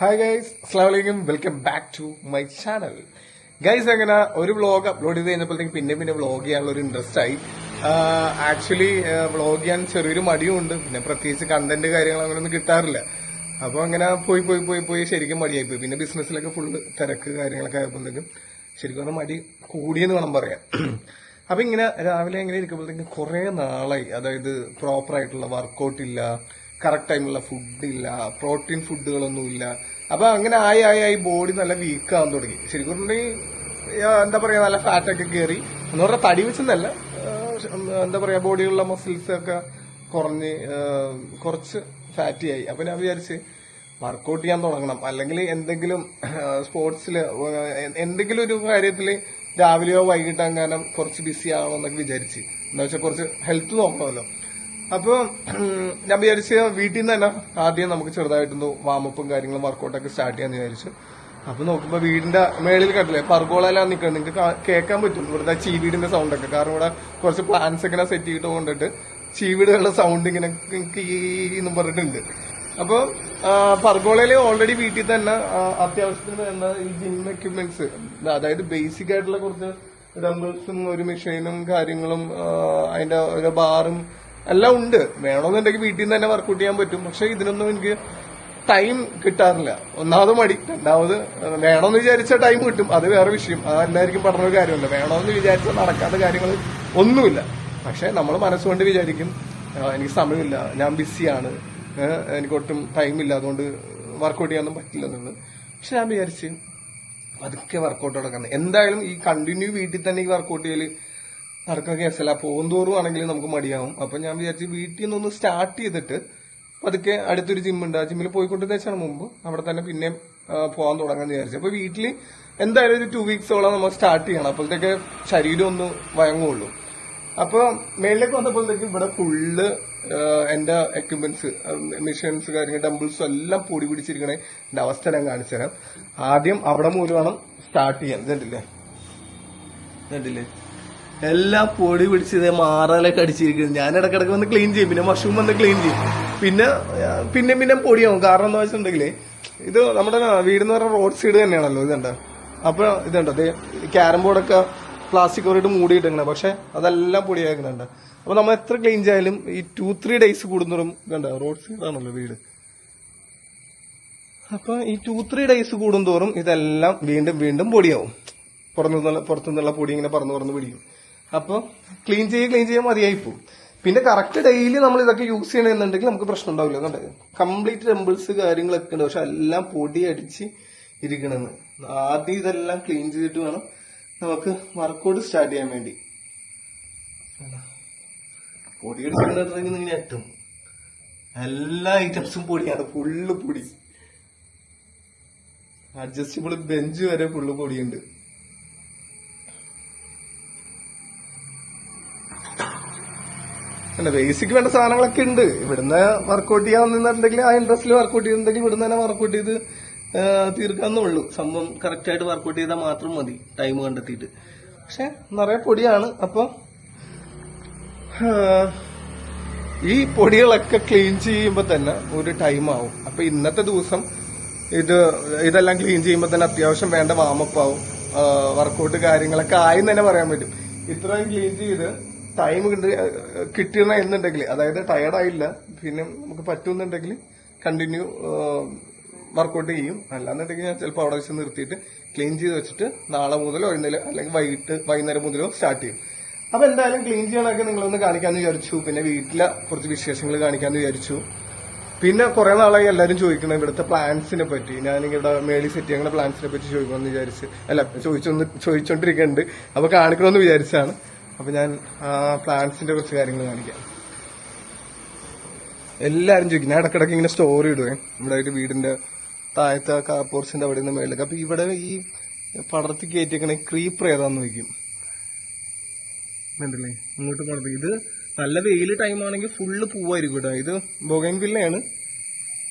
Hi guys, അസ്സലാമു അലൈക്കും. Welcome back to my channel. Guys, അങ്ങനെ ഒരു വ്ളോഗ് അപ്ലോഡ് ചെയ്ത് കഴിഞ്ഞപ്പോഴത്തേക്ക് പിന്നെ വ്ളോഗ് ചെയ്യാനുള്ള ഒരു ഇൻട്രസ്റ്റ് ആയി. ആക്ച്വലി വ്ളോഗ് ചെയ്യാൻ ചെറിയൊരു മടിയുണ്ട്. പിന്നെ പ്രത്യേകിച്ച് കണ്ടന്റ് കാര്യങ്ങൾ അങ്ങനെ ഒന്നും കിട്ടാറില്ല. അപ്പൊ അങ്ങനെ പോയി ശരിക്കും മടിയായി പോയി. പിന്നെ ബിസിനസ്സിലൊക്കെ ഫുള്ള് തിരക്ക് കാര്യങ്ങളൊക്കെ ആയപ്പോഴത്തേക്കും ശരിക്കും പറഞ്ഞാൽ മടി കൂടിയെന്ന് വേണം പറയാൻ. അപ്പൊ ഇങ്ങനെ രാവിലെ എങ്ങനെ ഇരിക്കുമ്പോഴത്തേക്കും കുറെ നാളായി, അതായത് പ്രോപ്പർ ആയിട്ടുള്ള വർക്കൗട്ട് ഇല്ല, കറക്റ്റ് ടൈമുള്ള ഫുഡ് ഇല്ല, പ്രോട്ടീൻ ഫുഡുകളൊന്നും ഇല്ല. അപ്പൊ അങ്ങനെ ആയി ബോഡി നല്ല വീക്ക് ആവാൻ തുടങ്ങി. ശരിക്കും പറഞ്ഞിട്ടുണ്ടെങ്കിൽ എന്താ പറയാ, നല്ല ഫാറ്റൊക്കെ കയറി എന്ന് പറഞ്ഞാൽ തടി വെച്ചെന്നല്ല, എന്താ പറയാ, ബോഡിയിലുള്ള മസിൽസ് ഒക്കെ കുറഞ്ഞ് കുറച്ച് ഫാറ്റി ആയി. അപ്പൊ ഞാൻ വിചാരിച്ച് വർക്കൗട്ട് ചെയ്യാൻ തുടങ്ങണം, അല്ലെങ്കിൽ എന്തെങ്കിലും സ്പോർട്സിൽ എന്തെങ്കിലും ഒരു കാര്യത്തിൽ രാവിലെയോ വൈകിട്ടോ അങ്ങനെ കുറച്ച് ബിസി ആവണമെന്നൊക്കെ വിചാരിച്ച്. എന്താ വെച്ചാൽ കുറച്ച് ഹെൽത്ത് നോക്കണമല്ലോ. അപ്പൊ ഞാൻ വിചാരിച്ച് വീട്ടിൽ നിന്ന് തന്നെ ആദ്യം നമുക്ക് ചെറുതായിട്ടൊന്ന് വാമപ്പും കാര്യങ്ങളും വർക്കൗട്ടൊക്കെ സ്റ്റാർട്ട് ചെയ്യാന്ന് വിചാരിച്ചു. അപ്പൊ നോക്കുമ്പോ വീടിന്റെ മേളിൽ കണ്ടില്ലേ, പർഗോളെല്ലാം നിൽക്കണം. നിങ്ങൾക്ക് കേൾക്കാൻ പറ്റും ഇവിടുത്തെ ചീവീടിന്റെ സൗണ്ട് ഒക്കെ. കാരണം ഇവിടെ കുറച്ച് പ്ലാന്റ്സ് ഒക്കെ സെറ്റ് ചെയ്തിട്ട് കൊണ്ടിട്ട് ചീവീടുകളുടെ സൗണ്ട് ഇങ്ങനെ എന്നും പറഞ്ഞിട്ടുണ്ട്. അപ്പൊ പർഗോളയില് ഓൾറെഡി വീട്ടിൽ തന്നെ അത്യാവശ്യത്തിന് വേണ്ട ഈ ജിം എക്യുപ്മെന്റ്സ്, അതായത് ബേസിക് ആയിട്ടുള്ള കുറച്ച് ഡംബിൾസും ഒരു മെഷീനും കാര്യങ്ങളും അതിന്റെ ഒരു ബാറും എല്ലാം ഉണ്ട്. വേണമെന്നുണ്ടെങ്കിൽ വീട്ടിൽ നിന്ന് തന്നെ വർക്കൗട്ട് ചെയ്യാൻ പറ്റും. പക്ഷെ ഇതിനൊന്നും എനിക്ക് ടൈം കിട്ടാറില്ല. ഒന്നാമത് മടി, രണ്ടാമത് വേണമെന്ന് വിചാരിച്ച ടൈം കിട്ടും, അത് വേറെ വിഷയം. അതെല്ലാവർക്കും പറഞ്ഞൊരു കാര്യമല്ല. വേണമെന്ന് വിചാരിച്ചാൽ നടക്കാത്ത കാര്യങ്ങൾ ഒന്നുമില്ല. പക്ഷെ നമ്മൾ മനസ്സുകൊണ്ട് വിചാരിക്കും എനിക്ക് സമയമില്ല, ഞാൻ ബിസിയാണ്, എനിക്കൊട്ടും ടൈമില്ല, അതുകൊണ്ട് വർക്കൗട്ട് ചെയ്യാനൊന്നും പറ്റില്ല എന്നുള്ളത്. പക്ഷെ ഞാൻ വിചാരിച്ച് അതൊക്കെ വർക്കൗട്ട് നടക്കുന്നത്. എന്തായാലും ഈ കണ്ടിന്യൂ വീട്ടിൽ തന്നെ ഈ വർക്കൗട്ട് ചെയ്യല് നടക്കുന്ന കേസല്ല. പോകുന്തോറും ആണെങ്കിൽ നമുക്ക് മടിയാവും. അപ്പൊ ഞാൻ വിചാരിച്ച് വീട്ടിൽ നിന്നൊന്ന് സ്റ്റാർട്ട് ചെയ്തിട്ട് പതുക്കെ അടുത്തൊരു ജിമ്മുണ്ട്, ആ ജിമ്മിൽ പോയിക്കൊണ്ടിരുന്ന വെച്ചാണ് മുമ്പ്, അവിടെ തന്നെ പിന്നെയും പോകാൻ തുടങ്ങാന്ന് വിചാരിച്ചു. അപ്പൊ വീട്ടിൽ എന്തായാലും ഒരു 2 വീക്സോളം നമ്മൾ സ്റ്റാർട്ട് ചെയ്യണം, അപ്പോഴത്തേക്ക് ശരീരം ഒന്ന് വഴങ്ങുള്ളൂ. അപ്പൊ മേളിലേക്ക് വന്നപ്പോഴത്തേക്ക് ഇവിടെ ഫുള്ള് എന്റെ എക്യുപ്മെന്റ്സ്, മെഷീൻസ്, കാര്യങ്ങൾ, ഡംബിൾസും എല്ലാം പൊടി പിടിച്ചിരിക്കണേ. എന്റെ അവസ്ഥ ഞാൻ കാണിച്ചു തരാം. ആദ്യം അവിടെ മൂലം വേണം സ്റ്റാർട്ട് ചെയ്യാൻ. ഇതുണ്ടല്ലേ എല്ലാം പൊടി പിടിച്ചത് മാറാലൊക്കെ അടിച്ചിരിക്കുന്നത്. ഞാൻ ഇടക്കിടക്ക് വന്ന് ക്ലീൻ ചെയ്യും, പിന്നെ മഷ്റൂം വന്ന് ക്ലീൻ ചെയ്യും. പിന്നെ പൊടിയാവും. കാരണം എന്താ വെച്ചിട്ടുണ്ടെങ്കിൽ ഇത് നമ്മുടെ വീടെന്ന് പറഞ്ഞ റോഡ് സൈഡ് തന്നെയാണല്ലോ. ഇതുണ്ട്, അപ്പൊ ഇതുണ്ട്, അത് ക്യാരം ബോർഡൊക്കെ പ്ലാസ്റ്റിക് കവറിട്ട് മൂടിയിട്ടുണ്ട്. പക്ഷെ അതെല്ലാം പൊടിയാക്കുന്നുണ്ട്. അപ്പൊ നമ്മൾ എത്ര ക്ലീൻ ചെയ്യാലും ഈ 2-3 ഡേയ്സ് കൂടുന്നതും ഇതുണ്ട്, റോഡ് സൈഡാണല്ലോ വീട്. അപ്പൊ ഈ 2-3 ഡേയ്സ് കൂടുന്തോറും ഇതെല്ലാം വീണ്ടും പൊടിയാവും. പുറത്തുനിന്നുള്ള പൊടി ഇങ്ങനെ പറന്ന് പിടിക്കും. അപ്പൊ ക്ലീൻ ചെയ്യാൻ മതിയായി പോകും. പിന്നെ കറക്റ്റ് ഡെയിലി നമ്മൾ ഇതൊക്കെ യൂസ് ചെയ്യണമെന്നുണ്ടെങ്കിൽ നമുക്ക് പ്രശ്നം ഉണ്ടാവില്ല. കണ്ടേ, കംപ്ലീറ്റ് ടെമ്പിൾസ് കാര്യങ്ങളൊക്കെ ഉണ്ട്, പക്ഷെ എല്ലാം പൊടി അടിച്ച് ഇരിക്കണമെന്ന്. ആദ്യം ഇതെല്ലാം ക്ലീൻ ചെയ്തിട്ട് വേണം നമുക്ക് വർക്കൗട്ട് സ്റ്റാർട്ട് ചെയ്യാൻ വേണ്ടി. പൊടി അടിച്ചിട്ടുണ്ടെങ്കിൽ ഇങ്ങനെ എത്തും. എല്ലാ ഐറ്റംസും പൊടിയാണ്, ഫുള്ള് പൊടി. അഡ്ജസ്റ്റബിൾ ബെഞ്ച് വരെ ഫുള്ള് പൊടിയുണ്ട്. അല്ല, ബേസിക് വേണ്ട സാധനങ്ങളൊക്കെ ഉണ്ട്. ഇവിടുന്ന് വർക്കൗട്ട് ചെയ്യാന്നുണ്ടെങ്കിൽ ആ ഇൻട്രസ്റ്റിൽ വർക്കൗട്ട് ചെയ്യുന്നുണ്ടെങ്കിൽ ഇവിടുന്ന് തന്നെ വർക്കൗട്ട് ചെയ്ത് തീർക്കാന്നുള്ളൂ. സംഭവം കറക്റ്റ് ആയിട്ട് വർക്കൗട്ട് ചെയ്താൽ മാത്രം മതി, ടൈം കണ്ടെത്തിയിട്ട്. പക്ഷെ നിറയെ പൊടിയാണ്. അപ്പൊ ഈ പൊടികളൊക്കെ ക്ലീൻ ചെയ്യുമ്പോ തന്നെ ഒരു ടൈം ആവും. അപ്പൊ ഇന്നത്തെ ദിവസം ഇതെല്ലാം ക്ലീൻ ചെയ്യുമ്പോ തന്നെ അത്യാവശ്യം വേണ്ട വാമപ്പ് ആവും, വർക്കൗട്ട് കാര്യങ്ങളൊക്കെ ആയെന്ന് തന്നെ പറയാൻ പറ്റും. ഇത്രയും ക്ലീൻ ചെയ്ത് ടൈം കിട്ടണ എന്നുണ്ടെങ്കിൽ, അതായത് ടയർഡായില്ല, പിന്നെ നമുക്ക് പറ്റുന്നുണ്ടെങ്കിൽ കണ്ടിന്യൂ വർക്കൗട്ട് ചെയ്യും. അല്ലാന്നുണ്ടെങ്കിൽ ഞാൻ ചിലപ്പോൾ അവിടെ വെച്ച് നിർത്തിയിട്ട് ക്ലീൻ ചെയ്ത് വെച്ചിട്ട് നാളെ മുതലോ അല്ലെങ്കിൽ വൈകുന്നേരം മുതലോ സ്റ്റാർട്ട് ചെയ്യും. അപ്പൊ എന്തായാലും ക്ലീൻ ചെയ്യണമൊക്കെ നിങ്ങളൊന്ന് കാണിക്കാന്ന് വിചാരിച്ചു. പിന്നെ വീട്ടിലെ കുറച്ച് വിശേഷങ്ങൾ കാണിക്കാന്ന് വിചാരിച്ചു. പിന്നെ കുറെ നാളായി എല്ലാവരും ചോദിക്കണം ഇവിടുത്തെ പ്ലാന്റ്സിനെ പറ്റി. ഞാനിവിടെ മേളി സെറ്റ് ചെയ്യുന്ന പ്ലാന്റ്സിനെ പറ്റി ചോദിക്കണമെന്ന് വിചാരിച്ച്, ചോദിച്ചോണ്ടിരിക്കുന്നുണ്ട്. അപ്പൊ കാണിക്കണമെന്ന് വിചാരിച്ചാണ്. അപ്പൊ ഞാൻ പ്ലാന്റ്സിന്റെ കുറച്ച് കാര്യങ്ങൾ കാണിക്കാം. എല്ലാരും ചോദിക്കും, ഞാൻ ഇടക്കിടക്ക് ഇങ്ങനെ സ്റ്റോറി ഇടുവേ ഇവിടെ ഒരു വീടിന്റെ താഴത്തെ കാർ പോർച്ചിന്റെ അവിടെ നിന്ന് മേളിലേക്ക്. അപ്പൊ ഇവിടെ ഈ പടർത്തി കയറ്റിയേക്കണ ക്രീപ്പർ ഏതാന്ന് ചോദിക്കും. ഉണ്ടല്ലേ, ഇങ്ങോട്ട് പടർത്തി. ഇത് നല്ല വെയിൽ ടൈം ആണെങ്കിൽ ഫുള്ള് പൂവായിരിക്കും ഇവിടെ. ഇത് ബൊഗൈൻവില്ലയാണ്.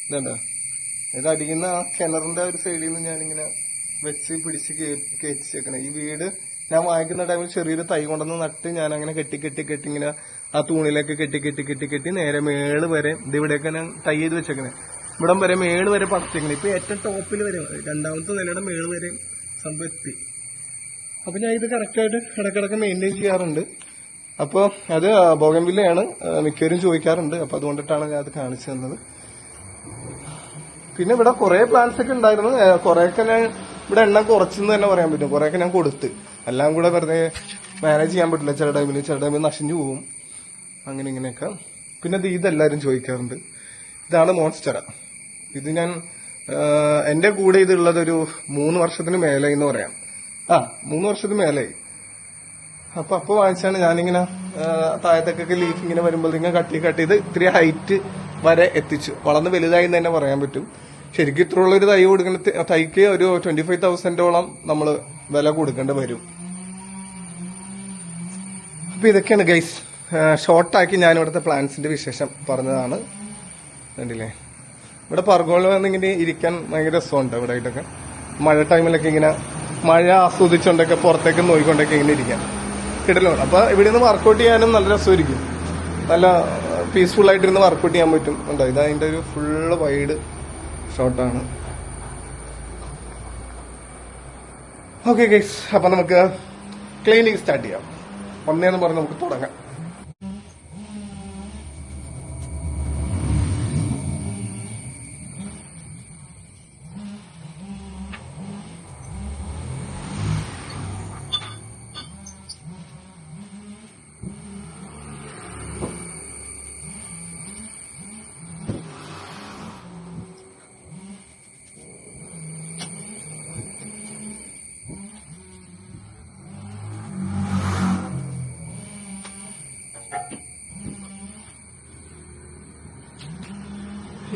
ഇതണ്ട, ഇത് അടിക്കുന്ന ആ കിണറിന്റെ ഒരു സൈഡിൽ നിന്ന് ഞാനിങ്ങനെ വെച്ച് പിടിച്ച് കയറ്റിച്ചേക്കണേ. ഈ വീട് ഞാൻ വാങ്ങിക്കുന്ന ടൈമിൽ ചെറിയൊരു തൈ കൊണ്ടുവന്ന് നട്ട് ഞാൻ അങ്ങനെ കെട്ടി ഇങ്ങനെ ആ തൂണിലേക്ക് കെട്ടി നേരെ മേള് വരെ ഇതിവിടെയൊക്കെ ഞാൻ ടൈ ചെയ്ത് വെച്ചേക്കണേ. ഇവിടം വരെ മേള് വരെ പറിച്ചേക്കണം. ഇപ്പൊ ഏറ്റവും ടോപ്പിൽ വരെ രണ്ടാമത്തെ നിലയുടെ മേള് വരെ സംഭവം എത്തി. അപ്പൊ ഞാൻ ഇത് കറക്റ്റായിട്ട് ഇടക്കിടക്ക് മെയിൻറ്റെയിൻ ചെയ്യാറുണ്ട്. അപ്പൊ അത് ബോഗൻവില്ലയാണ്, മിക്കവരും ചോദിക്കാറുണ്ട്. അപ്പൊ അതുകൊണ്ടിട്ടാണ് ഞാൻ അത് കാണിച്ചു തന്നത്. പിന്നെ ഇവിടെ കുറെ പ്ലാന്റ്സ് ഒക്കെ ഉണ്ടായിരുന്നു. കുറെയൊക്കെ ഞാൻ ഇവിടെ എണ്ണം കുറച്ചെന്ന് തന്നെ പറയാൻ പറ്റും. കുറെയൊക്കെ ഞാൻ കൊടുത്ത്, എല്ലാം കൂടെ വെറുതെ മാനേജ് ചെയ്യാൻ പറ്റില്ല. ചില ടൈമിൽ നശിഞ്ഞു പോകും, അങ്ങനെ ഇങ്ങനെയൊക്കെ. പിന്നെ ഇതെല്ലാരും ചോദിക്കാറുണ്ട്. ഇതാണ് മോൺസ്റ്റർ. ഇത് ഞാൻ എന്റെ കൂടെ ഇതുള്ളത് ഒരു 3 വർഷത്തിന് മേലെ എന്ന് പറയാം. 3 വർഷത്തിന് മേലായി. അപ്പൊ വാങ്ങിച്ചാണ് ഞാനിങ്ങനെ താഴത്തേക്കൊക്കെ ലീഫ് ഇങ്ങനെ വരുമ്പോൾ ഇങ്ങനെ കട്ട് ചെയ്ത് ഇത്തിരി ഹൈറ്റ് വരെ എത്തിച്ചു. വളർന്ന് വലുതായി എന്ന് തന്നെ പറയാൻ പറ്റും. ശരിക്കും ഇത്രയുള്ള ഒരു തൈ കൊടുക്കുന്ന തൈക്ക് ഒരു 25,000 നമ്മൾ വില കൊടുക്കേണ്ടി വരും. അപ്പൊ ഇതൊക്കെയാണ് ഗൈസ്. ഷോർട്ടാക്കി ഞാൻ ഇവിടുത്തെ പ്ലാന്റ്സിന്റെ വിശേഷം പറഞ്ഞതാണ്. കണ്ടില്ലേ, ഇവിടെ പർഗോള വന്നിങ്ങനെ ഇരിക്കാൻ ഭയങ്കര രസമുണ്ട്. ഇവിടെ ആയിട്ടൊക്കെ മഴ ടൈമിലൊക്കെ ഇങ്ങനെ മഴ ആസ്വദിച്ചുകൊണ്ടൊക്കെ പുറത്തേക്ക് നോക്കിക്കൊണ്ടൊക്കെ ഇങ്ങനെ ഇരിക്കാൻ കിടലുണ്ട്. അപ്പൊ ഇവിടെ നിന്ന് വർക്കൗട്ട് ചെയ്യാനും നല്ല രസമായിരിക്കും. നല്ല പീസ്ഫുൾ ആയിട്ടിരുന്ന് വർക്കൗട്ട് ചെയ്യാൻ പറ്റും. ഉണ്ടോ, ഇത് അതിന്റെ ഒരു ഫുള്ള് വൈഡ് ഷോട്ടാണ്. ഓക്കെ ഗൈസ്, അപ്പൊ നമുക്ക് ക്ലീനിങ് സ്റ്റാർട്ട് ചെയ്യാം. ഒന്നേന്ന് പറഞ്ഞ് നമുക്ക് തുടങ്ങാം.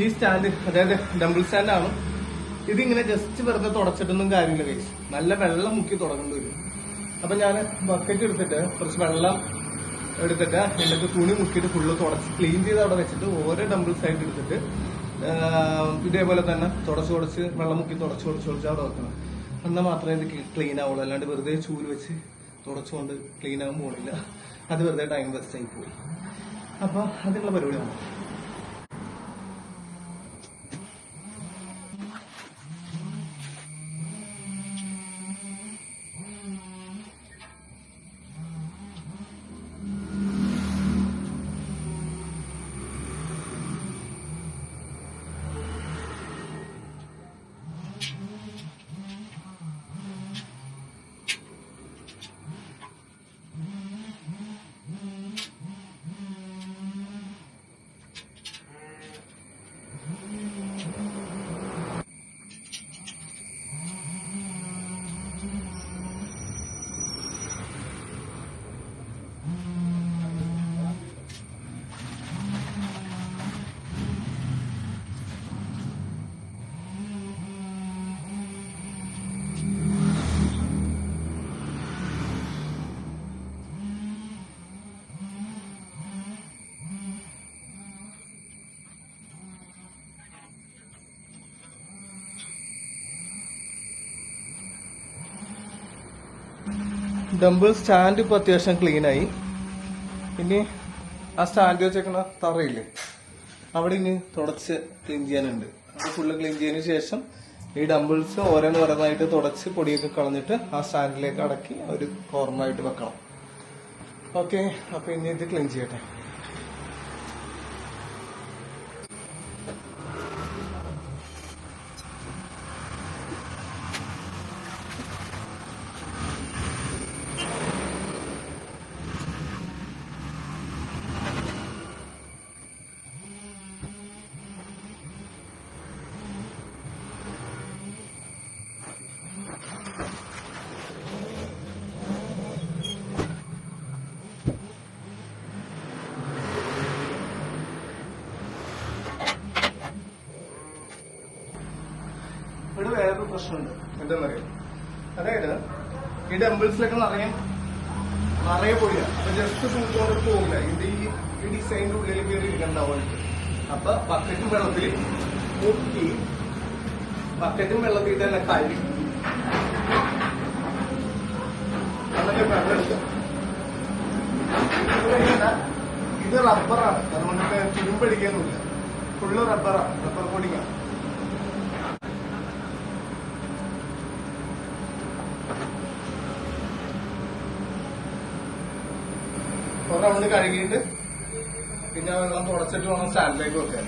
ഈ സ്റ്റാൻഡ്, അതായത് ഡംബിൾ സ്റ്റാൻഡാണ്. ഇതിങ്ങനെ ജസ്റ്റ് വെറുതെ തുടച്ചിട്ടൊന്നും കാര്യമില്ല ഗൈസ്. നല്ല വെള്ളം മുക്കി തുടങ്ങേണ്ടി വരും. അപ്പൊ ഞാൻ ബക്കറ്റ് എടുത്തിട്ട് കുറച്ച് വെള്ളം എടുത്തിട്ട് എന്നിട്ട് തുണി മുക്കിയിട്ട് ഫുള്ള് തുടച്ച് ക്ലീൻ ചെയ്ത് അവിടെ വെച്ചിട്ട് ഓരോ ഡംബിൾസ് ആയിട്ട് എടുത്തിട്ട് ഇതേപോലെ തന്നെ തുടച്ച് വെള്ളം മുക്കി തുടച്ച് അവിടെ വെക്കണം. എന്നാൽ മാത്രമേ ഇത് ക്ലീൻ ആവുള്ളൂ. അല്ലാണ്ട് വെറുതെ ചൂല് വെച്ച് തുടച്ചുകൊണ്ട് ക്ലീൻ ആകാൻ പോണില്ല. അത് വെറുതെ ടൈം വേസ്റ്റ് ആയി പോയി. അപ്പൊ അതിനുള്ള പരിപാടിയാണ്. ഡംബിൾ സ്റ്റാൻഡ് ഇപ്പൊ അത്യാവശ്യം ക്ലീൻ ആയി. ഇനി ആ സ്റ്റാൻഡ് വെച്ചേക്കണ തറയില്ലേ, അവിടെ ഇനി തുടച്ച് ക്ലീൻ ചെയ്യാനുണ്ട്. അത് ഫുള്ള് ക്ലീൻ ചെയ്തതിനു ശേഷം ഈ ഡംബിൾസ് ഓരോന്നായിട്ട് തുടച്ച് പൊടിയൊക്കെ കളഞ്ഞിട്ട് ആ സ്റ്റാൻഡിലേക്ക് അടക്കി ഒരു കോർണറായിട്ട് വെക്കണം. ഓക്കെ, അപ്പൊ ഇനി ഇത് ക്ലീൻ ചെയ്യട്ടെ. ഇവിടെ വേറൊരു പ്രശ്നമുണ്ട്. എന്താണെന്നറിയാം, അതായത് ഈ ഡംബിൾസിലൊക്കെ നിറയെ പൊടിയാണ്. അപ്പൊ ജസ്റ്റ് തൂത്തോണ്ട് പോകില്ല. ഇത് ഈ ഡിസൈനിന്റെ ഉള്ളിൽ കയറി ഇരിക്കണ്ടാവും. അപ്പൊ ബക്കറ്റും വെള്ളത്തിൽ മുക്കി ബക്കറ്റും വെള്ളത്തിൽ തന്നെ കഴുകി എന്നിട്ട് വെള്ളം എടുക്കാം. ഇത് റബ്ബറാണ്, അതുകൊണ്ട് തുരുമ്പടിക്കാനൊന്നുമില്ല. Full റബ്ബറാണ്, rubber കോട്ടിങ്ങാണ്. ഒരു റൗണ്ട് കഴുകിയിട്ട് പിന്നെ വെള്ളം തുടച്ചിട്ട് വേണം സ്റ്റാൻഡിലേക്ക് വെക്കാൻ.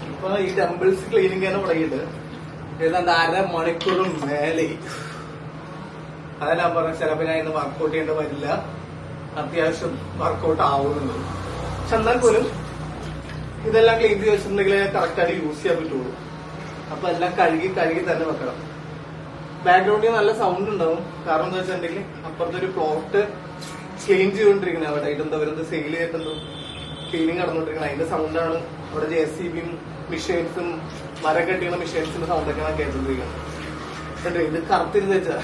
ഇപ്പൊ ഈ ടെമ്പിൾസ് ക്ലീനിങ് തന്നെ തുടങ്ങിയിട്ട് ഏതാണ്ട് 1.5 മണിക്കൂറും മേലെ. അതെല്ലാം പറഞ്ഞ ചിലപ്പോ ഞാൻ ഇന്ന് വർക്കൗട്ട് ചെയ്യേണ്ട വരില്ല, അത്യാവശ്യം വർക്കൗട്ട് ആവുന്നുണ്ട്. പക്ഷെ എന്നാൽ പോലും ഇതെല്ലാം ക്ലീൻ ചെയ്ത് വെച്ചിട്ടുണ്ടെങ്കിൽ കറക്റ്റായിട്ട് യൂസ് ചെയ്യാൻ പറ്റുള്ളൂ. അപ്പൊ എല്ലാം കഴുകി തന്നെ വെക്കണം. ബാക്ക്ഗ്രൗണ്ടിൽ നല്ല സൗണ്ട് ഉണ്ടാവും. കാരണം എന്താ വെച്ചിട്ടുണ്ടെങ്കിൽ അപ്പുറത്തെ ഒരു പ്ലോട്ട് ക്ലീൻ ചെയ്തുകൊണ്ടിരിക്കുന്നത്, അവിടെ ഇതെന്താ വരുന്നത് സെയിൽ ചെയ്തിട്ടെന്തോ ക്ലീനിങ് നടന്നുകൊണ്ടിരിക്കുന്നത്. അതിന്റെ സൗണ്ടാണ് അവിടെ JCBയും മെഷീൻസും മരം കെട്ടിയുള്ള മെഷീൻസിന്റെ സൗണ്ടൊക്കെയാണ് കേട്ടോണ്ടിരിക്കുന്നത്. ഇത് കറുത്തിരുന്ന് വെച്ചാ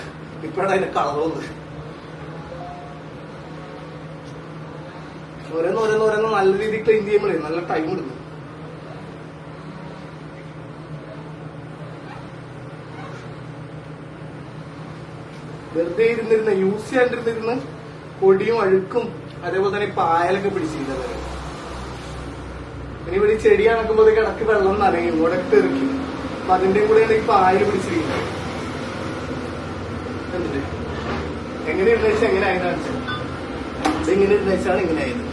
ഇപ്പോഴാണ് അതിന്റെ കളർ വന്നത്. ഓരോന്ന് നല്ല രീതിയിൽ ക്ലീൻ ചെയ്യുമ്പോഴേ നല്ല ടൈം എടുക്കും. വെറുതെ ഇരുന്നിരുന്ന് യൂസ് ചെയ്യാണ്ടിരുന്നിരുന്ന് പൊടിയും അഴുക്കും അതേപോലെ തന്നെ പായലൊക്കെ പിടിച്ചിരുന്നത്. ഇനി ഇവിടെ ചെടി കണക്കുമ്പോഴത്തേക്ക് ഇടയ്ക്ക് വെള്ളം നനയും, ഇങ്ങോട്ടൊക്കെ തെറിക്കും. അപ്പൊ അതിന്റെയും കൂടെയാണ് ഈ പായൽ പിടിച്ചിരിക്കുന്നത്. എന്നിട്ട് എങ്ങനെ ഇരുന്ന് വെച്ചാൽ എങ്ങനെ ആയതാണ് വെച്ചാൽ ഇതെങ്ങനെ ഇരുന്ന് വെച്ചാണ് ഇങ്ങനെ ആയത്.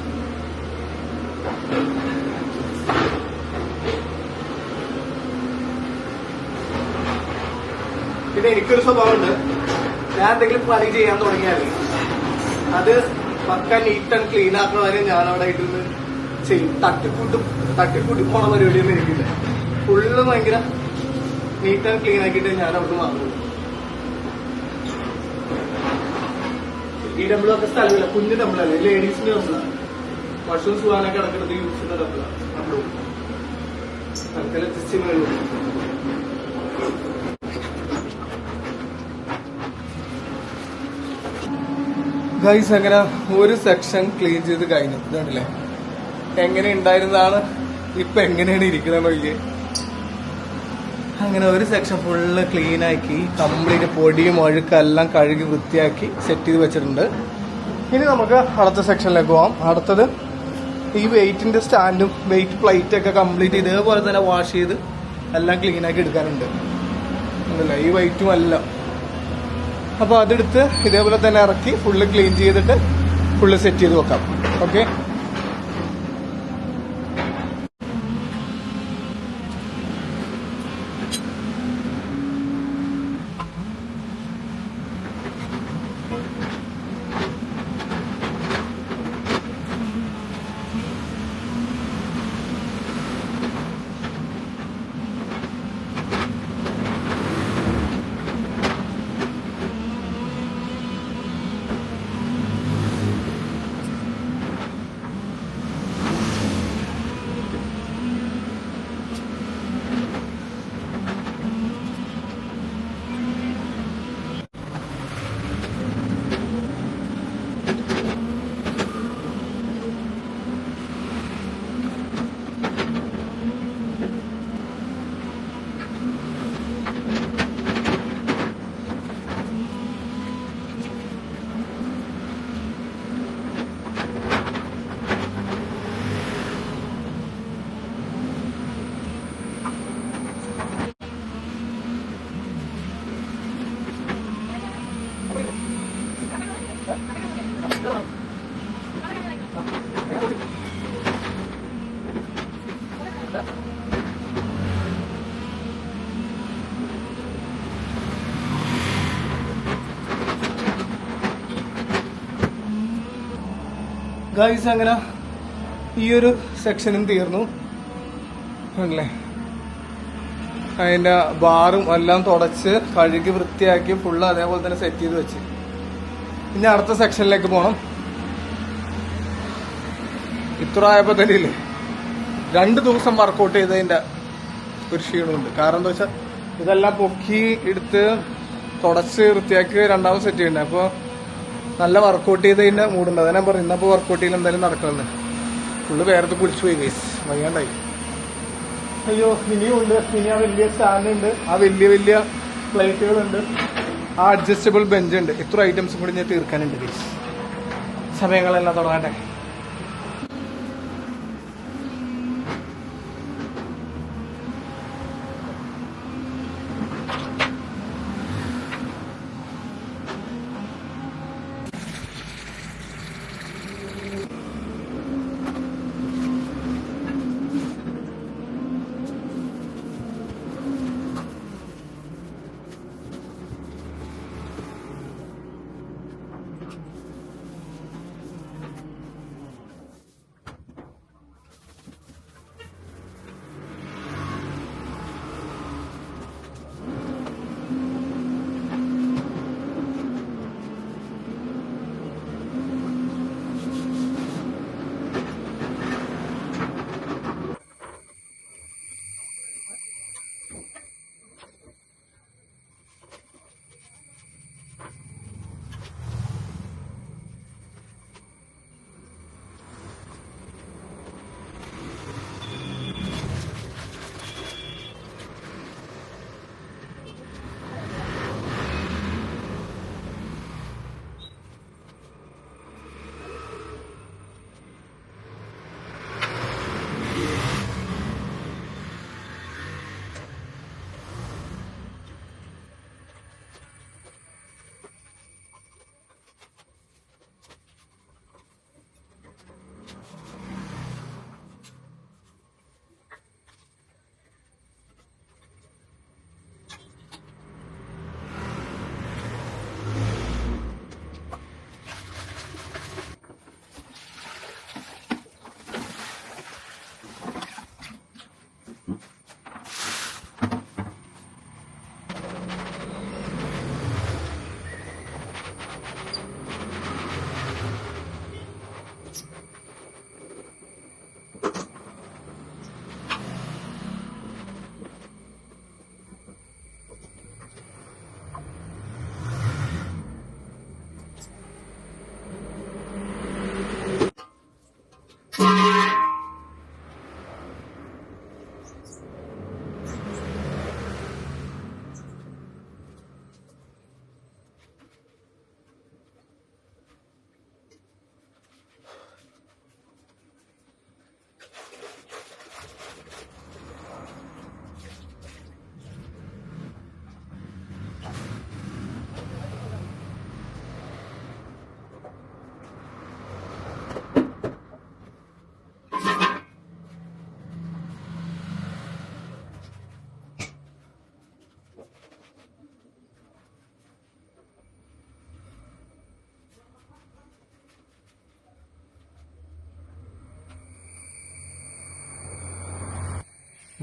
പിന്നെ എനിക്കൊരു സ്വഭാവമുണ്ട്, ഞാൻ എന്തെങ്കിലും പണി ചെയ്യാൻ തുടങ്ങിയാൽ അത് പക്ക നീറ്റ് ആൻഡ് ക്ലീൻ ആക്കുന്ന വരെ ഞാൻ അവിടെ ഇരുന്ന് ചെയ്യും. തട്ടിക്കൂട്ടി പോണ പരിപാടിയൊന്നും എനിക്കില്ല. ഫുള്ള് ഭയങ്കര നീറ്റ് ആൻഡ് ക്ലീൻ ആക്കിയിട്ട് ഞാൻ അവിടെ മാറുള്ളൂ. ഈ ടെമ്പിളൊക്കെ സ്ഥലമില്ല, കുഞ്ഞു ടെമ്പിളല്ലേ, ലേഡീസിന്റെ ടെമ്പിളാണ്. വർഷവും സുഖാനൊക്കെ ഇടക്കിടത്ത് യൂസ് ചെയ്യുന്ന ടെമ്പിളാണ്. നമ്മളും തൽക്കാലം ക്രിസ്ത്യനുകളും ഗൈസ് അങ്ങനെ ഒരു സെക്ഷൻ ക്ലീൻ ചെയ്ത് കഴിഞ്ഞു. ഇതാണല്ലേ എങ്ങനെ ഉണ്ടായിരുന്നതാണ് ഇപ്പൊ എങ്ങനെയാണ് ഇരിക്കുന്നത് നോക്കിയേ. അങ്ങനെ ഒരു സെക്ഷൻ ഫുള്ള് ക്ലീൻ ആക്കി കംപ്ലീറ്റ് പൊടിയും അഴുക്കെല്ലാം കഴുകി വൃത്തിയാക്കി സെറ്റ് ചെയ്ത് വെച്ചിട്ടുണ്ട്. ഇനി നമുക്ക് അടുത്ത സെക്ഷനിലേക്ക് പോവാം. അടുത്തത് ഈ വെയിറ്റിന്റെ സ്റ്റാൻഡും വെയിറ്റ് പ്ലേറ്റ് ഒക്കെ കംപ്ലീറ്റ് ഇതേപോലെ തന്നെ വാഷ് ചെയ്ത് എല്ലാം ക്ലീൻ ആക്കി എടുക്കാനുണ്ട്. ഈ വെയിറ്റും എല്ലാം അപ്പൊ അതെടുത്ത് ഇതേപോലെ തന്നെ ഇറക്കി ഫുള്ള് ക്ലീൻ ചെയ്തിട്ട് ഫുള്ള് സെറ്റ് ചെയ്ത് വെക്കാം. ഓക്കെ, ഗൈസ് അങ്ങനെ ഈ ഒരു സെക്ഷനും തീർന്നു അല്ലേ. അതിന്റെ ബാറും എല്ലാം തുടച്ച് കഴുകി വൃത്തിയാക്കി ഫുള്ള് അതേപോലെ തന്നെ സെറ്റ് ചെയ്ത് വെച്ച് ഇനി അടുത്ത സെക്ഷനിലേക്ക് പോകണം. ഇത്ര ആയപ്പോ തന്നെ ഇല്ലേ 2 ദിവസം വർക്കൗട്ട് ചെയ്തതിന്റെ ഒരു ക്ഷീണമുണ്ട്. കാരണം എന്താ വെച്ചാൽ ഇതെല്ലാം പൊക്കി എടുത്ത് തുടച്ച് വൃത്തിയാക്കി രണ്ടാമത് സെറ്റ് ചെയ്യണ്ടേ. അപ്പോൾ നല്ല വർക്കൗട്ട് ചെയ്തതിന്റെ മൂടുണ്ട്. അതാ ഞാൻ പറഞ്ഞു ഇന്നപ്പോൾ വർക്കൗട്ട് ചെയ്യൽ എന്തായാലും നടക്കണമെന്ന്. ഫുള്ള് വേറത്ത് കുളിച്ചു പോയി ഗൈസ്, വയ്യാണ്ടായി. അയ്യോ ഇനിയുണ്ട്. ഇനി ആ വലിയ സ്റ്റാൻഡ് ഉണ്ട്, ആ വലിയ പ്ലേറ്റുകളുണ്ട്, ആ അഡ്ജസ്റ്റബിൾ ബെഞ്ച് ഉണ്ട്. ഇത്ര ഐറ്റംസും കൂടി ഞാൻ തീർക്കാനുണ്ട് ഗൈസ്. സമയങ്ങളെല്ലാം തുടങ്ങട്ടെ.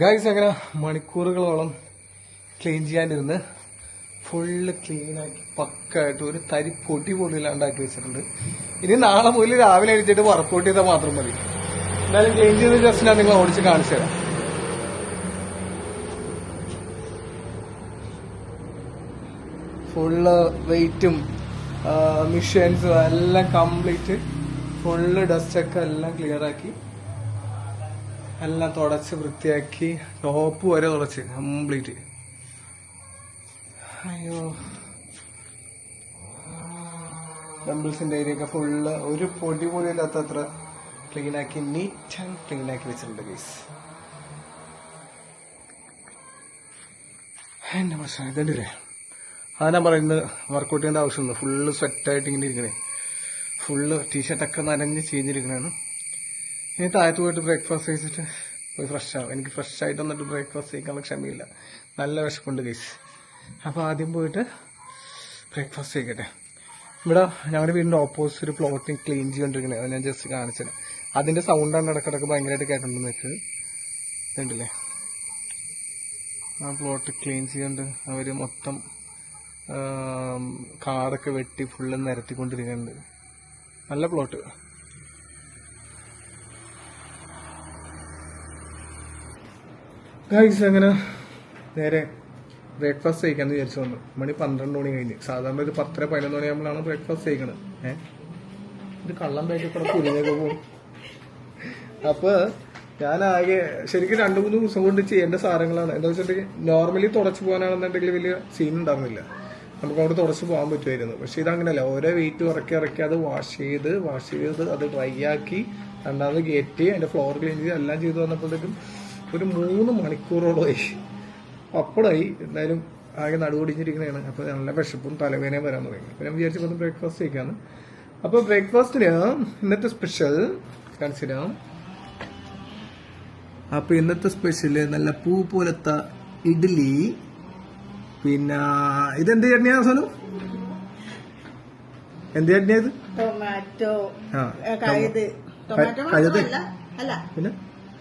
ഗൈസ് അങ്ങനെ മണിക്കൂറുകളോളം ക്ലീൻ ചെയ്യാനിരുന്ന് ഫുള്ള് ക്ലീനാക്കി പക്കായിട്ട് ഒരു തരി പൊടി പോലും ഇല്ലാണ്ടാക്കി വെച്ചിട്ടുണ്ട്. ഇനി നാളെ മുതൽ രാവിലെ എഴുതിയിട്ട് വർക്കൗട്ട് ചെയ്താൽ മാത്രം മതി. എന്തായാലും ക്ലീൻ ചെയ്ത് ജസ്റ്റ് ഞാൻ നിങ്ങൾ ഓടിച്ച് കാണിച്ചു തരാം. ഫുള്ള് വെയിറ്റും മിഷൻസും എല്ലാം കംപ്ലീറ്റ് ഫുള്ള് ഡസ്റ്റൊക്കെ എല്ലാം ക്ലിയർ ആക്കി എല്ലാം തുടച്ച് വൃത്തിയാക്കി ടോപ്പ് വരെ തുടച്ച് കംപ്ലീറ്റ്. അയ്യോ ഡംബിൾസിന്റെ ഏരിയ ഒക്കെ ഫുള്ള് ഒരു പൊടി പോലും ഇല്ലാത്തത്ര ക്ലീനാക്കി നീറ്റ് ആൻഡ് ക്ലീനാക്കി വെച്ചിട്ടുണ്ട് ഗൈസ്. എന്റെ പ്രശ്നം ഇതല്ലേ അതാ പറയുന്നത് വർക്കൗട്ട് ചെയ്യേണ്ട ആവശ്യമുണ്ട്. ഫുള്ള് സ്വെറ്റായിട്ട് ഇങ്ങനെ ഇരിക്കണേ, ഫുള്ള് ടീഷർട്ടൊക്കെ നനഞ്ഞ് ചീഞ്ഞിരിക്കണേന്ന്. ഇനി താഴത്ത് പോയിട്ട് ബ്രേക്ക്ഫാസ്റ്റ് കഴിച്ചിട്ട് പോയി ഫ്രഷ് ആവും. എനിക്ക് ഫ്രഷ് ആയിട്ട് വന്നിട്ട് ബ്രേക്ക്ഫാസ്റ്റ് കഴിക്കാനുള്ള ക്ഷമയില്ല, നല്ല വിശപ്പുണ്ട് ഗൈസ്. അപ്പോൾ ആദ്യം പോയിട്ട് ബ്രേക്ക്ഫാസ്റ്റ് കഴിക്കട്ടെ. ഇവിടെ ഞങ്ങളുടെ വീടിന്റെ ഓപ്പോസിറ്റ് ഒരു പ്ലോട്ടിങ് ക്ലീൻ ചെയ്തോണ്ടിരിക്കണേ. അത് ഞാൻ ജസ്റ്റ് കാണിച്ചത്. അതിന്റെ സൗണ്ടാണ് ഇടക്കിടക്ക് ഭയങ്കരമായിട്ട് കേട്ടിട്ടുണ്ടെന്ന് വെച്ച് കണ്ടില്ലേ. ആ പ്ലോട്ട് ക്ലീൻ ചെയ്തുകൊണ്ട് അവര് മൊത്തം കാടൊക്കെ വെട്ടി ഫുള്ള് നിരത്തിക്കൊണ്ടിരിക്കുന്നുണ്ട്. നല്ല പ്ലോട്ട്. ഗൈസ് അങ്ങനെ നേരെ ബ്രേക്ക്ഫാസ്റ്റ് കഴിക്കാന്ന് വിചാരിച്ചു വന്നു. മണി 12 മണി കഴിഞ്ഞ്. സാധാരണ ഒരു 10-11 മണിയാകുമ്പോഴാണ് ബ്രേക്ക്ഫാസ്റ്റ് കഴിക്കണത്. ഇത് കള്ളം പേറ്റി കൂടെ കുരുങ്ങൊക്കെ പോകും. അപ്പൊ ഞാനാകെ ശരിക്കും 2-3 ദിവസം കൊണ്ട് ചെയ്യേണ്ട സാധനങ്ങളാണ്. എന്താ വെച്ചിട്ടുണ്ടെങ്കിൽ നോർമലി തുടച്ചു പോകാനാണെന്നുണ്ടെങ്കിൽ വലിയ സീൻ ഉണ്ടാകുന്നില്ല, നമുക്ക് അവിടെ തുടച്ചു പോകാൻ പറ്റുമായിരുന്നു. പക്ഷെ ഇതങ്ങനെയല്ല. ഓരോ വെയിറ്റ് ഇറക്കി അത് വാഷ് ചെയ്ത് അത് ഡ്രൈ ആക്കി രണ്ടാമത് കയറ്റി അതിന്റെ ഫ്ലോർ ക്ലീൻ ചെയ്ത് എല്ലാം ചെയ്ത് വന്നപ്പോഴത്തേക്കും ഒരു 3 മണിക്കൂറോളമായി. പപ്പടമായി. എന്തായാലും ആകെ നടുവൊടിഞ്ഞിരിക്കണതാണ്. അപ്പൊ നല്ല വിശപ്പും തലവേനയും വരാൻ തുടങ്ങി. അപ്പൊ ഞാൻ വിചാരിച്ചപ്പോൾ ബ്രേക്ക്ഫാസ്റ്റ് കഴിക്കാന്ന്. അപ്പൊ ബ്രേക്ക്ഫാസ്റ്റിന് ഇന്നത്തെ സ്പെഷ്യൽ കാണിച്ചിടാം. അപ്പൊ ഇന്നത്തെ സ്പെഷ്യല് നല്ല പൂ പോലത്തെ ഇഡ്ഡലി. പിന്നെ ഇതെന്ത് ചട്നിയാ സാധനം? എന്ത് ചട്നിയാ ഇത്? ടൊമാറ്റോ. പിന്നെ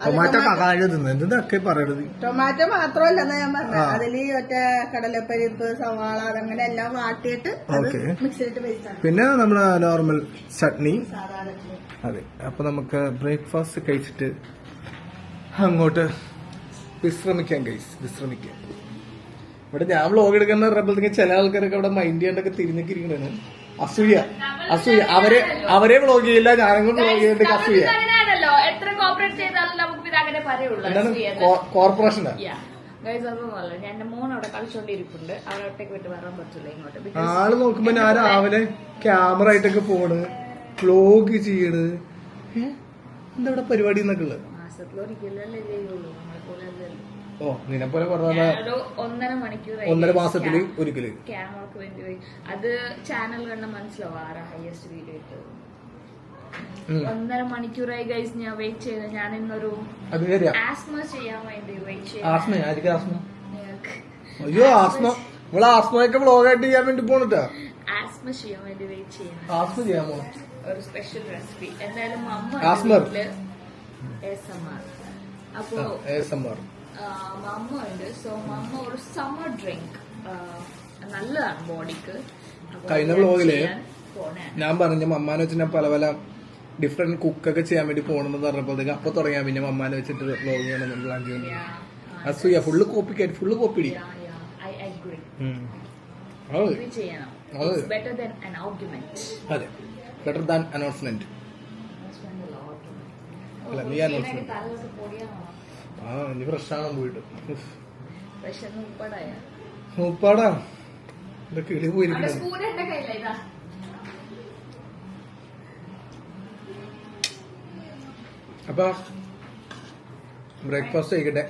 ടൊമാറ്റോ കഴുകുന്നു. എന്തൊക്കെ പറയണത്? ടൊമാറ്റോ മാത്രമല്ല ഞാൻ പറഞ്ഞത്. അതില് ഒറ്റ കടലപ്പരിപ്പ്, സവാള അതങ്ങനെ എല്ലാം വാട്ടിയിട്ട് മിക്സിയിട്ട് പേസ്റ്റ്. പിന്നെ നമ്മുടെ നോർമൽ ചട്നി. അതെ. അപ്പൊ നമുക്ക് ബ്രേക്ക്ഫാസ്റ്റ് കഴിച്ചിട്ട് അങ്ങോട്ട് വിശ്രമിക്കാം ഗൈസ്. വിശ്രമിക്കാം. ഇവിടെ ഞാൻ വ്ലോഗ് എടുക്കുന്ന പറയുമ്പോഴത്തേക്ക് ചില ആൾക്കാരൊക്കെ അവിടെ മൈൻഡ് ചെയ്യാണ്ടൊക്കെ തിരിഞ്ഞൊക്കെ ഇരിക്കണേ. അസൂയ. അവരെ വ്ലോഗ് ചെയ്യില്ല, ഞാനങ്ങോട്ട് വ്ലോഗ് ചെയ്തിട്ട് അസൂയ. കോർപ്പറേഷനാ. എന്റെ മോൻ അവിടെ കളിച്ചോണ്ടിരിപ്പുണ്ട്. അവിടെ ഒറ്റയ്ക്ക് വിട്ട് വരാൻ പറ്റില്ല ഇങ്ങോട്ട്. ആള് നോക്കുമ്പോ ഞാൻ രാവിലെ ക്യാമറ ആയിട്ടൊക്കെ പോണ്, വ്ലോഗ് ചെയ്യണ്. എന്താ ഇവിടെ പരിപാടി എന്നൊക്കെ ഉള്ളത്? മാസത്തിലൊരിക്കലല്ലേ ചെയ്യുള്ളൂ. ഓ നിന്നെ പോലെ പറഞ്ഞ 1.5 മണിക്കൂർ 1.5 മാസത്തില് ഒരിക്കല് ക്യാമറക്ക് വേണ്ടി പോയി. അത് ചാനൽ കണ്ട മനസ്സിലാവും ആരാ ഹയസ്റ്റ് വീഡിയോ ഇട്ടത്. 1.5 മണിക്കൂറായി ഗൈസ് ഞാൻ വെയിറ്റ് ചെയ്ത്. ഞാൻ ഇന്നൊരു ആസ്മ ചെയ്യാൻ വേണ്ടി വെയിറ്റ് ചെയ്തു. അയ്യോ ആസ്മ. നമ്മള് ആസ്മയൊക്കെ വ്ലോഗായിട്ട് ചെയ്യാൻ വേണ്ടി പോണിട്ടാ. ആസ്മ ചെയ്യാൻ വേണ്ടി വെയിറ്റ് ചെയ്യുന്നു. ആസ്മ ചെയ്യാമോ? ഒരു സ്പെഷ്യൽ റെസിപ്പി. എന്തായാലും അമ്മ അപ്പോ മമ്മ ഉണ്ട്. സോ മമ്മ ഒരു സമ്മർ ഡ്രിങ്ക് നല്ലതാണ് ബോഡിക്ക്. കഴിഞ്ഞ വ്ലോഗില് ഞാൻ പറഞ്ഞ മമ്മാനെ വെച്ച് ഞാൻ പല പല ഡിഫറെന്റ് കുക്കൊക്കെ ചെയ്യാൻ വേണ്ടി പോകണമെന്ന് പറഞ്ഞപ്പോഴത്തേക്ക് അപ്പൊ തുടങ്ങിയാ പിന്നെ മമ്മാനെ വെച്ചിട്ട് വ്ലോഗ് ചെയ്യണം പ്ലാൻ ചെയ്യുന്നത്. അസൂയ. ഫുള്ള് കോപ്പി ഫുള്ള് അതെ. Better than announcement. അല്ല നീ അനൗൺസ്മെന്റ്. ഇനി പ്രശ്നമാണ് പോയിട്ട്. ഉപ്പാടാ ഇതൊക്കെ കിളി പോയിരിക്കുന്നത്. അപ്പൊ ബ്രേക്ക്ഫാസ്റ്റ് കഴിക്കട്ടെ.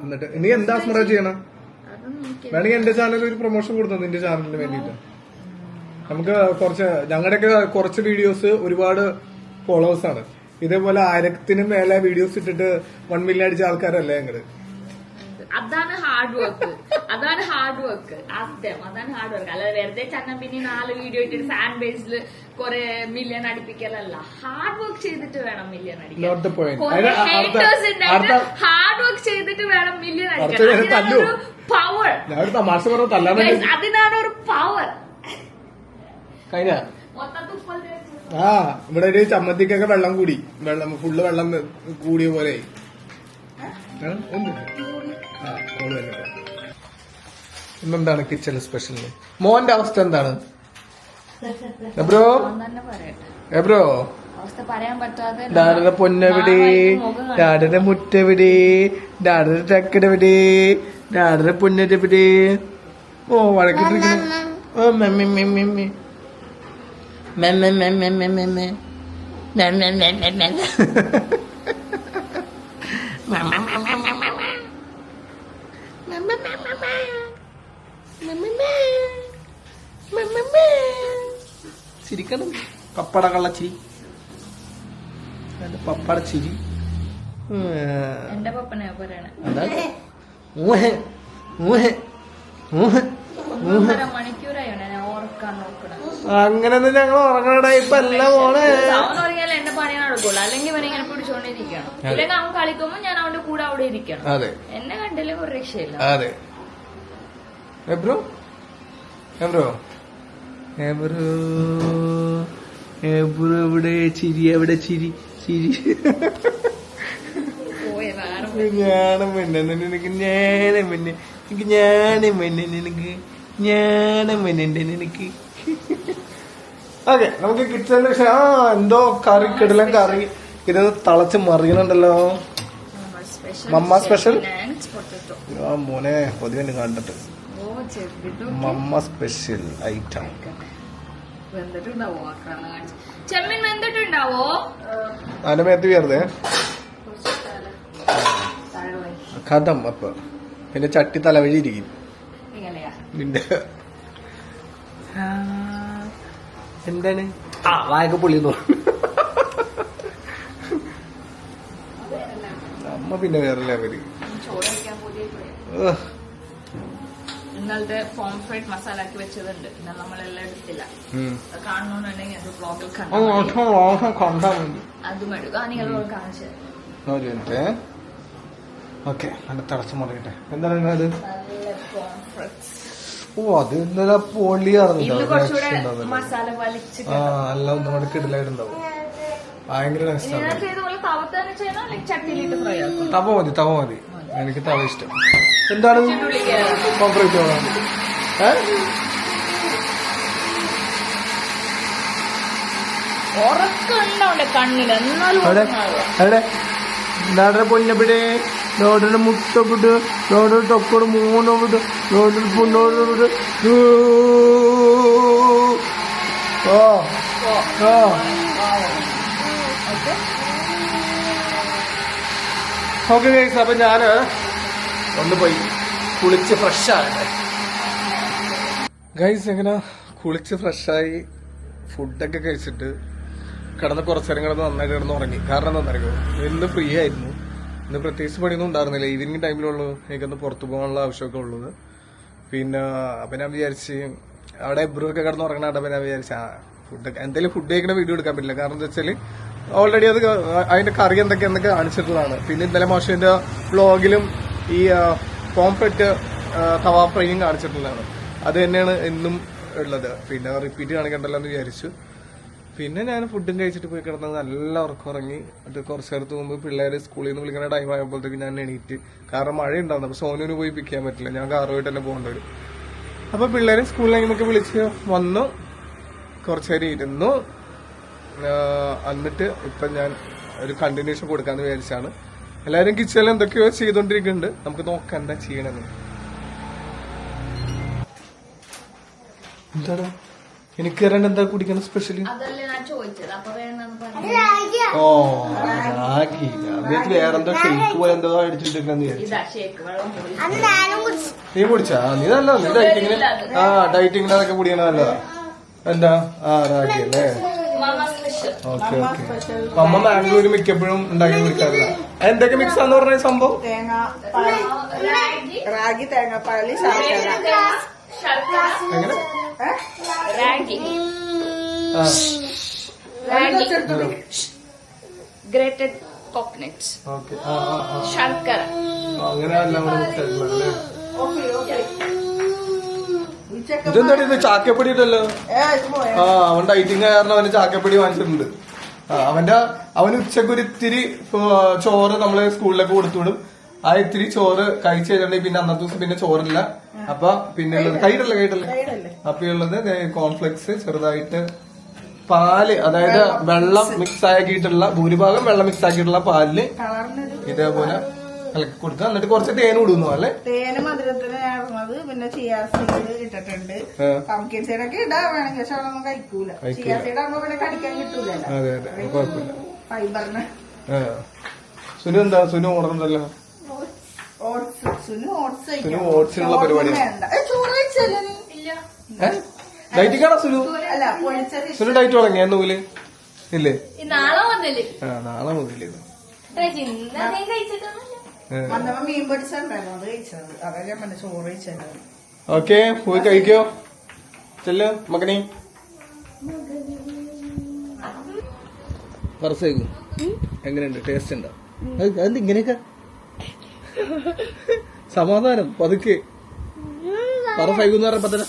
എന്നിട്ട് നീ എന്താ സ്മറ ചെയ്യണം? വേണമെങ്കിൽ എന്റെ ചാനലിൽ ഒരു പ്രൊമോഷൻ കൊടുത്തു. നിന്റെ ചാനലിന് വേണ്ടിട്ട് നമുക്ക് ഞങ്ങളുടെയൊക്കെ കുറച്ച് വീഡിയോസ് ഒരുപാട് ഫോളോവേഴ്സ് ആണ്. ഇതേപോലെ 1000-ന് മേലെ വീഡിയോസ് ഇട്ടിട്ട് 1 മില്യൺ അടിച്ച ആൾക്കാരല്ലേ ഞങ്ങള്. അതാണ് ഹാർഡ് വർക്ക്. അതാണ് ഹാർഡ് വർക്ക്. അല്ലാതെ വെറുതെ ചങ്ങ പിന്നെ 4 വീഡിയോ ഇട്ടിട്ട് ഫാൻ ബേസിൽ കുറെ മില്യൺ അടിപ്പിക്കലല്ല. ഹാർഡ് വർക്ക് ചെയ്തിട്ട് വേണം മില്യൺ അടിക്കാൻ. ഹാർഡ് വർക്ക് ചെയ്തിട്ട് വേണം മില്യൺ അടിക്കാൻ. പവർ. അതിനാണ് ഒരു പവർ. ഇവിടെ ഒരു ചമ്മന്തിക്കൊക്കെ വെള്ളം കൂടി. ഫുള്ള് വെള്ളം കൂടിയ പോലെ. ഇന്നെന്താണ് കിച്ചണിൽ സ്പെഷ്യൽ? മോന്റെ അവസ്ഥ എന്താണ് എബ്രോ? ഡാഡയുടെ പൊന്നെവിടെ? ഡാഡയുടെ മുറ്റെവിടെ? ഡാഡയുടെ ചക്കടെവിടെ? ഡാഡയുടെ പൊന്നെവിടെ? ഓ വഴക്കിട്ടിരിക്കുന്നു. ഓ മെമ്മി മെമ്മി മെമ്മി ചിരിക്കണം. പപ്പട കള്ളച്ചിരി. പപ്പട ചിരി. എന്റെ പപ്പനെ പറയണ. മണിക്കൂറായി ഞാൻ ഓർക്ക ഉറക്കാൻ നോക്കണം. അങ്ങനെയൊന്നും ഞങ്ങൾ ഉറങ്ങണ ഇപ്പൊ എല്ലാം മോളെ. അവൻ ഉറങ്ങിയാലും എന്റെ പണി നടക്കുള്ളൂ. അല്ലെങ്കിൽ ഇവനെ ഇങ്ങനെ പിടിച്ചോണ്ടിരിക്കണം. ഇല്ലെങ്കിൽ അവൻ കളിക്കുമ്പോ ഞാൻ അവന്റെ കൂടെ അവിടെ ഇരിക്കണം. അതെ, എന്നെ കണ്ടില്ലേ ഒരു രക്ഷയില്ല. അതെ. എബ്രോ എബ്രോ എബ്രോ എബ്രോ എവിടെ ചിരി, എവിടെ ചിരി ചിരി. ഞാനും പിന്നെ നിനക്ക് ഞാനും പിന്നെ എനിക്ക് ഞാനും പിന്നെ നിനക്ക് ഞാനും പിന്നെ നിനക്ക്. ഓക്കെ, നമുക്ക് കിച്ചണിന്റെ വിഷയം. എന്തോ കറി കിടലം കറി ഇത് തളച്ച് മറിയണുണ്ടല്ലോ. മമ്മ സ്പെഷ്യൽ. ആ മോനെ പൊതുവെ കണ്ടിട്ട് മമ്മ സ്പെഷ്യൽ ഐറ്റം. ചെമ്മീൻ വെന്തിട്ടുണ്ടാവോ? അതിന്റെ മേത്ത് കയറുതേ കഥം. അപ്പൊ പിന്നെ ചട്ടി തലവഴി ഇരിക്കും നിന്റെ. എന്താണ് വായക്ക പുള്ളി അമ്മ പിന്നെ വേറെ ലെവല്. ഇന്നലത്തെ ഫോം ഫ്രൈഡ് മസാല ആക്കി വെച്ചതുണ്ട്. ഇന്നലെ നമ്മളെല്ലാം എടുത്തില്ല. കാണണമെന്നുണ്ടെങ്കിൽ അത് ബ്ലോഗിൽ അതും എടുക്കുക. നിങ്ങൾ കാണിച്ചു. ഓക്കെ, നല്ല തിളച്ചു മറിയട്ടെ. എന്താണ് അത്? ഓ, അത് ഇന്നലെ പൊള്ളിയാറുണ്ടാവും. മസാല വലിച്ച് നല്ല ഒന്നും കൂടെ കിടലായിട്ടുണ്ടാവും. ഭയങ്കര ടേസ്റ്റാണ്. തവ മതി, തവ മതി. എനിക്ക് തവ ഇഷ്ടം. എന്താണ് കോൺഫ്രൈറ്റ് വേണം? ഉറക്കുണ്ടാവണ്ടേ കണ്ണില്. എന്നാലും അവിടെ നാടനെ പൊന്നപ്പിടെ ലോഡിന് മുട്ടപ്പിട്ട് ലോഡിന് ടൊക്കോട് മൂന്നോട്ട് ലോഡിന് പൊന്നോട്ട്. ഓ ഓ ഓക്കെ ഗൈസ്, അപ്പൊ ഞാന് ഒന്ന് പോയി കുളിച്ച് ഫ്രഷാകട്ടെ ഗൈസ്. എങ്ങനെ കുളിച്ച് ഫ്രഷായി ഫുഡൊക്കെ കഴിച്ചിട്ട് കിടന്ന് കുറച്ചേരം കിടന്ന് നന്നായിട്ട് കിടന്ന് ഉറങ്ങി. കാരണം എന്താണെന്നറിയോ, ഇന്ന് ഫ്രീ ആയിരുന്നു. ഇന്ന് പ്രത്യേകിച്ച് പണിയൊന്നും ഉണ്ടായിരുന്നില്ല. ഈവനിങ് ടൈമിലുള്ളൂ എനിക്കൊന്ന് പുറത്തു പോകാനുള്ള ആവശ്യമൊക്കെ ഉള്ളത്. പിന്നെ അപ്പൊ ഞാൻ വിചാരിച്ച് അവിടെ എബ്രു ഒക്കെ കിടന്ന് ഉറങ്ങണ അപ്പൊ ഞാൻ വിചാരിച്ച ഫുഡൊക്കെ എന്തായാലും ഫുഡ് കഴിക്കുന്ന വീഡിയോ എടുക്കാൻ പറ്റില്ല. കാരണം എന്താ വെച്ചാല് ഓൾറെഡി അത് അതിന്റെ കറി എന്തൊക്കെ കാണിച്ചിട്ടുള്ളതാണ്. പിന്നെ ഇന്നലെ മോശന്റെ വ്ളോഗിലും ഈ പോംഫ്രെറ്റ് തവ ഫ്രൈയും കാണിച്ചിട്ടുള്ളതാണ്. അത് തന്നെയാണ് എന്നും ഉള്ളത്. പിന്നെ റിപ്പീറ്റ് കാണിക്കണ്ടല്ലോ എന്ന് വിചാരിച്ചു. പിന്നെ ഞാൻ ഫുഡും കഴിച്ചിട്ട് പോയി കിടന്നത് നല്ല ഉറക്കം ഉറങ്ങി. അത് കുറച്ച് നേരത്ത് മുമ്പ് പിള്ളേര് സ്കൂളിൽ നിന്ന് വിളിക്കുന്ന ടൈം ആയപ്പോഴത്തേക്ക് ഞാൻ എണീറ്റ്. കാരണം മഴ ഉണ്ടായിരുന്നു. അപ്പൊ സോനുവിന് പോയി പിക്ക് ചെയ്യാൻ പറ്റില്ല, ഞാൻ കാറുമായിട്ട് തന്നെ പോകേണ്ടി വരും. അപ്പൊ പിള്ളേരെ സ്കൂളിൽ നിന്നൊക്കെ വിളിച്ച് വന്നു, കുറച്ചേരം ഇരുന്നു. എന്നിട്ട് ഇപ്പൊ ഞാൻ ഒരു കണ്ടിന്യൂഷൻ കൊടുക്കാന്ന് വിചാരിച്ചാണ്. എല്ലാരും കിച്ചണിൽ എന്തൊക്കെയോ ചെയ്തോണ്ടിരിക്കുന്നുണ്ട്. നമുക്ക് നോക്കാം എന്താ ചെയ്യണമെന്ന്. എന്താണ് എനിക്ക് തരാൻ എന്താ കുടിക്കണം സ്പെഷ്യലി? ഓ റാഗി. അതിനകത്ത് വേറെന്തോ ഷേക്ക് പോലെ എന്തോ അടിച്ചിട്ടുണ്ടെന്ന് നീ കുടിച്ചാ? നീ നല്ലതാ, നീ ഡയറ്റിങ്ങിന് ഡയറ്റിങ്ങിന് അതൊക്കെ കുടിക്കണ നല്ലതാ. എന്താ റാഗി അല്ലേ? Okay okay. അമ്മ ബാംഗ്ലൂർ മിക്കപ്പോഴും ഉണ്ടാക്കി കുടിക്കാറില്ല. എന്തൊക്കെ മിക്സ് ആന്ന് പറഞ്ഞ സംഭവം? റാഗി, തേങ്ങാപ്പാലി, എങ്ങനെ? Grated coconut, okay. ശർക്കര, അങ്ങനെ എല്ലാം കൂടെ മിക്സ് ആയിട്ടുള്ള. ഇതെന്താ ഇത്? ചാക്കപ്പൊടി ഇട്ടല്ലോ. അവൻ ഡൈറ്റിങ് കാരണം അവന് ചാക്കപ്പൊടി വാങ്ങിച്ചിട്ടുണ്ട്. അവന് ഉച്ചക്ക് ഒരു ഇത്തിരി ചോറ് നമ്മള് സ്കൂളിലൊക്കെ കൊടുത്തുവിടും. ആ ഇത്തിരി ചോറ് കഴിച്ചു കഴിഞ്ഞിട്ടുണ്ടെങ്കിൽ പിന്നെ അന്നത്തെ ദിവസം പിന്നെ ചോറില്ല. അപ്പൊ പിന്നെ ഉള്ളത് കൈയിട്ടല്ലേ. അപ്പൊ ഉള്ളത് കോൺഫ്ലെക്സ്, ചെറുതായിട്ട് പാല്, അതായത് വെള്ളം മിക്സ് ആക്കിയിട്ടുള്ള, ഭൂരിഭാഗം വെള്ളം മിക്സ് ആക്കിയിട്ടുള്ള പാലില് ഇതേപോലെ കലക്കി കൊടുക്കുക. എന്നിട്ട് കുറച്ച് തേൻ ഇടുന്നു അല്ലേ? തേന് മധുരത്തിന് ചേർന്നത്, പിന്നെ ചിയാ സീഡ് ഇട്ടിട്ടുണ്ട്. പംകിൻ സീഡൊക്കെ ഇടാ വേണമെങ്കിൽ, പക്ഷെ അവളൊന്നും കഴിക്കൂല. ചിയാ സീഡ് ആകുമ്പോ പിന്നെ കടിക്കാൻ കിട്ടൂലല്ലോ. അതെ അതെ, കുഴപ്പമില്ല. ഫൈബറിന്. സുനു എന്താ? സുനു ഓർമ്മണ്ടല്ലോ. സുനു ഓട്സിനുള്ള പരിപാടിയാണ്. ഡയറ്റിക്കാണോ സുനു? സുനു ഡയറ്റ് തുടങ്ങിയ നൂല് ഇല്ലേ? നാളെ മുതല്. നാളെ മുതല്. മീൻ പൊടിച്ചുണ്ടായിരുന്നു, അത് കഴിച്ചത്. അതാ ഞാൻ പറഞ്ഞ ചോറ് കഴിച്ചത്. ഓക്കെ, പോയി കഴിക്കോ. ചെല്ല് മകനെ പറസേക്കും എങ്ങനെയുണ്ട്? ടേസ്റ്റ് ഉണ്ടോ? അത് ഇങ്ങനെയൊക്കെ സമാധാനം പതുക്കെ പറസൈകുന്ന് പറഞ്ഞപ്പോ തന്നെ